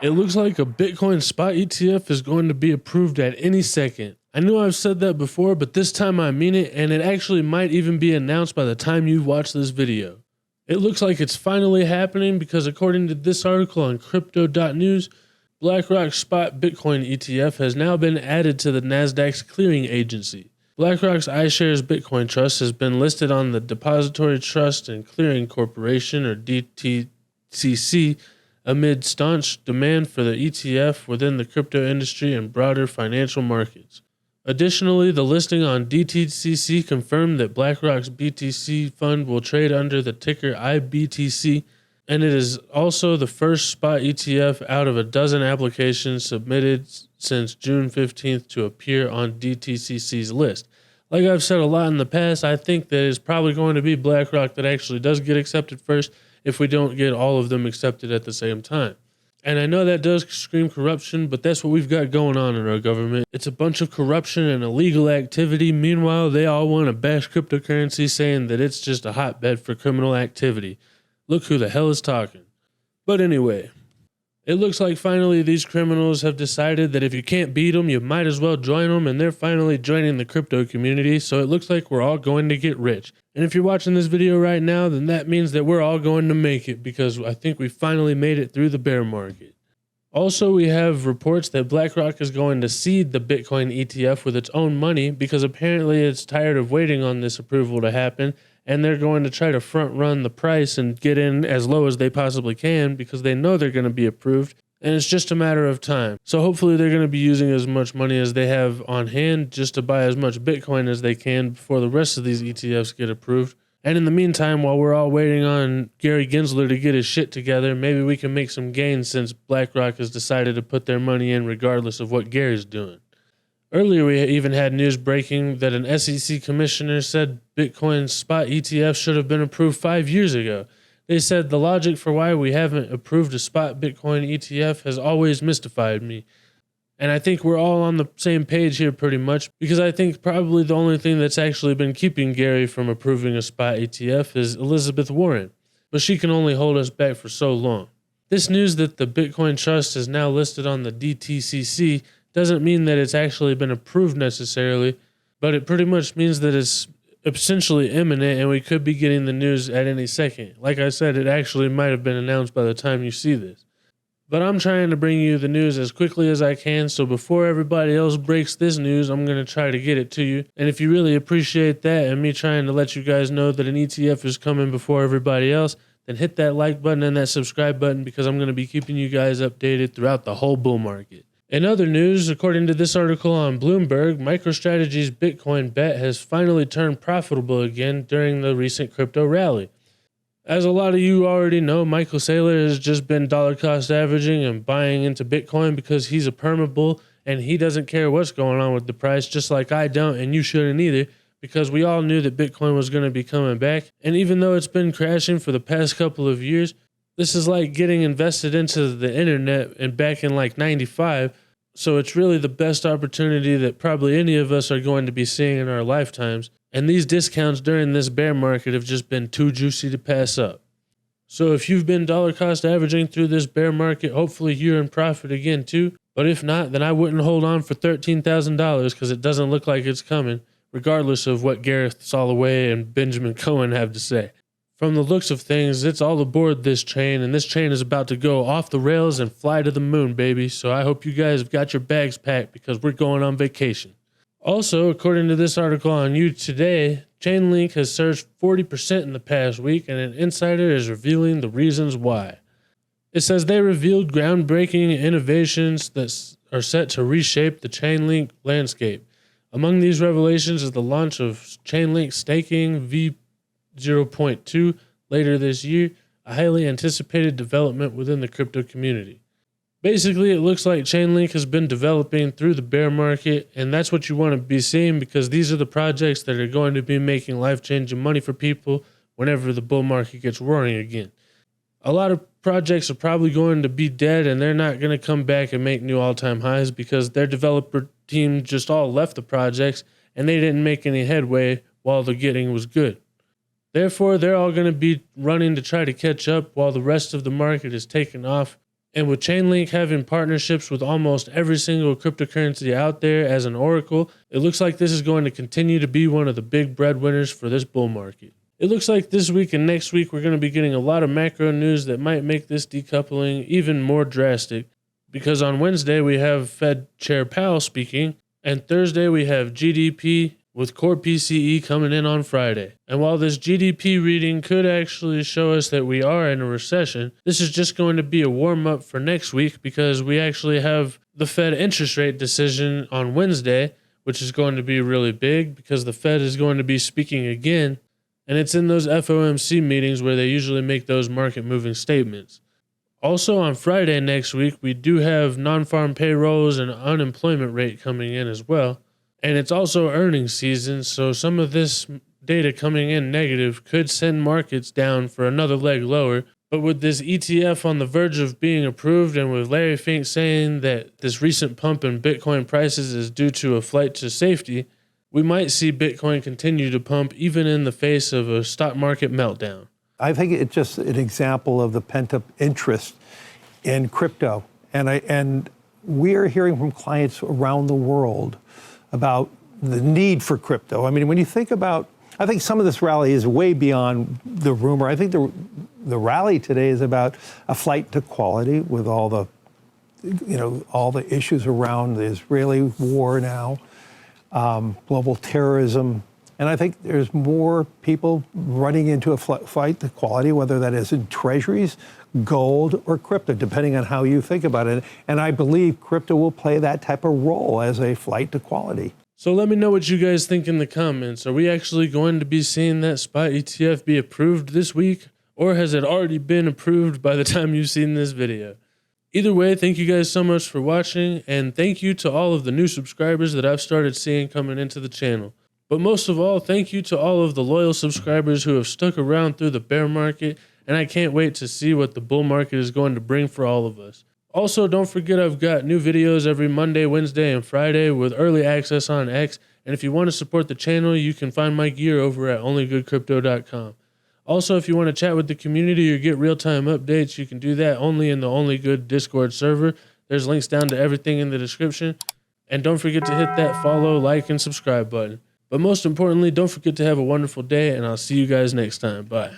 It looks like a Bitcoin spot ETF is going to be approved at any second. I know I've said that before, but this time I mean it, and it actually might even be announced by the time you watch this video. It looks like it's finally happening because according to this article on crypto.news, BlackRock's spot Bitcoin ETF has now been added to the NASDAQ's clearing agency. BlackRock's iShares Bitcoin Trust has been listed on the Depository Trust Clearing Corporation, or DTCC, amid staunch demand for the ETF within the crypto industry and broader financial markets. Additionally, the listing on DTCC confirmed that BlackRock's BTC fund will trade under the ticker IBTC, and it is also the first spot ETF out of a dozen applications submitted since June 15th to appear on DTCC's list. Like I've said a lot in the past, I think that it's probably going to be BlackRock that actually does get accepted first if we don't get all of them accepted at the same time. And I know that does scream corruption, but that's what we've got going on in our government. It's a bunch of corruption and illegal activity. Meanwhile, they all want to bash cryptocurrency, saying that it's just a hotbed for criminal activity. Look who the hell is talking. But anyway, it looks like finally these criminals have decided that if you can't beat them, you might as well join them, and they're finally joining the crypto community, so it looks like we're all going to get rich. And if you're watching this video right now, then that means that we're all going to make it, because I think we finally made it through the bear market. Also, we have reports that BlackRock is going to seed the Bitcoin ETF with its own money, because apparently it's tired of waiting on this approval to happen, and they're going to try to front run the price and get in as low as they possibly can because they know they're going to be approved, and it's just a matter of time. So hopefully they're going to be using as much money as they have on hand just to buy as much Bitcoin as they can before the rest of these ETFs get approved. And in the meantime, while we're all waiting on Gary Gensler to get his shit together, maybe we can make some gains since BlackRock has decided to put their money in regardless of what Gary's doing. Earlier, we even had news breaking that an SEC commissioner said Bitcoin spot ETF should have been approved 5 years ago. They said the logic for why we haven't approved a spot Bitcoin ETF has always mystified me. And I think we're all on the same page here pretty much, because I think probably the only thing that's actually been keeping Gary from approving a spot ETF is Elizabeth Warren. But she can only hold us back for so long. This news that the Bitcoin Trust is now listed on the DTCC doesn't mean that it's actually been approved necessarily, but it pretty much means that it's essentially imminent and we could be getting the news at any second. Like I said, it actually might have been announced by the time you see this. But I'm trying to bring you the news as quickly as I can, so before everybody else breaks this news, I'm going to try to get it to you. And if you really appreciate that and me trying to let you guys know that an ETF is coming before everybody else, then hit that like button and that subscribe button, because I'm going to be keeping you guys updated throughout the whole bull market. In other news, according to this article on Bloomberg, MicroStrategy's Bitcoin bet has finally turned profitable again during the recent crypto rally. As a lot of you already know, Michael Saylor has just been dollar cost averaging and buying into Bitcoin because he's a permabull and he doesn't care what's going on with the price, just like I don't, and you shouldn't either, because we all knew that Bitcoin was going to be coming back. And even though it's been crashing for the past couple of years, this is like getting invested into the internet and back in like 95. So it's really the best opportunity that probably any of us are going to be seeing in our lifetimes. And these discounts during this bear market have just been too juicy to pass up. So if you've been dollar cost averaging through this bear market, hopefully you're in profit again too. But if not, then I wouldn't hold on for $13,000 because it doesn't look like it's coming, regardless of what Gareth Soloway and Benjamin Cohen have to say. From the looks of things, it's all aboard this train, and this train is about to go off the rails and fly to the moon, baby. So I hope you guys have got your bags packed because we're going on vacation. Also, according to this article on You Today, Chainlink has surged 40% in the past week, and an insider is revealing the reasons why. It says they revealed groundbreaking innovations that are set to reshape the Chainlink landscape. Among these revelations is the launch of Chainlink staking V0.2 later this year, a highly anticipated development within the crypto community. Basically, it looks like Chainlink has been developing through the bear market, and that's what you want to be seeing, because these are the projects that are going to be making life-changing money for people whenever the bull market gets roaring again. A lot of projects are probably going to be dead, and they're not going to come back and make new all-time highs because their developer team just all left the projects, and they didn't make any headway while the getting was good. Therefore, they're all going to be running to try to catch up while the rest of the market is taking off. And with Chainlink having partnerships with almost every single cryptocurrency out there as an oracle, it looks like this is going to continue to be one of the big breadwinners for this bull market. It looks like this week and next week we're going to be getting a lot of macro news that might make this decoupling even more drastic, because on Wednesday we have Fed Chair Powell speaking, and Thursday we have GDP with core PCE coming in on Friday. And while this GDP reading could actually show us that we are in a recession, this is just going to be a warm-up for next week, because we actually have the Fed interest rate decision on Wednesday, which is going to be really big because the Fed is going to be speaking again, and it's in those FOMC meetings where they usually make those market-moving statements. Also on Friday next week, we do have non-farm payrolls and unemployment rate coming in as well. And it's also earnings season, so some of this data coming in negative could send markets down for another leg lower. But with this ETF on the verge of being approved, and with Larry Fink saying that this recent pump in Bitcoin prices is due to a flight to safety, we might see Bitcoin continue to pump even in the face of a stock market meltdown. I think it's just an example of the pent-up interest in crypto. And we are hearing from clients around the world about the need for crypto. I mean, when you think about, I think some of this rally is way beyond the rumor. I think the rally today is about a flight to quality with all the, all the issues around the Israeli war now, global terrorism. And I think there's more people running into a flight to quality, whether that is in treasuries, gold, or crypto, depending on how you think about it. And I believe crypto will play that type of role as a flight to quality. So let me know what you guys think in the comments. Are we actually going to be seeing that spot ETF be approved this week? Or has it already been approved by the time you've seen this video? Either way, thank you guys so much for watching. And thank you to all of the new subscribers that I've started seeing coming into the channel. But most of all, thank you to all of the loyal subscribers who have stuck around through the bear market, and I can't wait to see what the bull market is going to bring for all of us. Also, don't forget I've got new videos every Monday, Wednesday, and Friday with early access on X, and if you want to support the channel, you can find my gear over at onlygoodcrypto.com. Also, if you want to chat with the community or get real-time updates, you can do that only in the Only Good Discord server. There's links down to everything in the description. And don't forget to hit that follow, like, and subscribe button. But most importantly, don't forget to have a wonderful day, and I'll see you guys next time. Bye.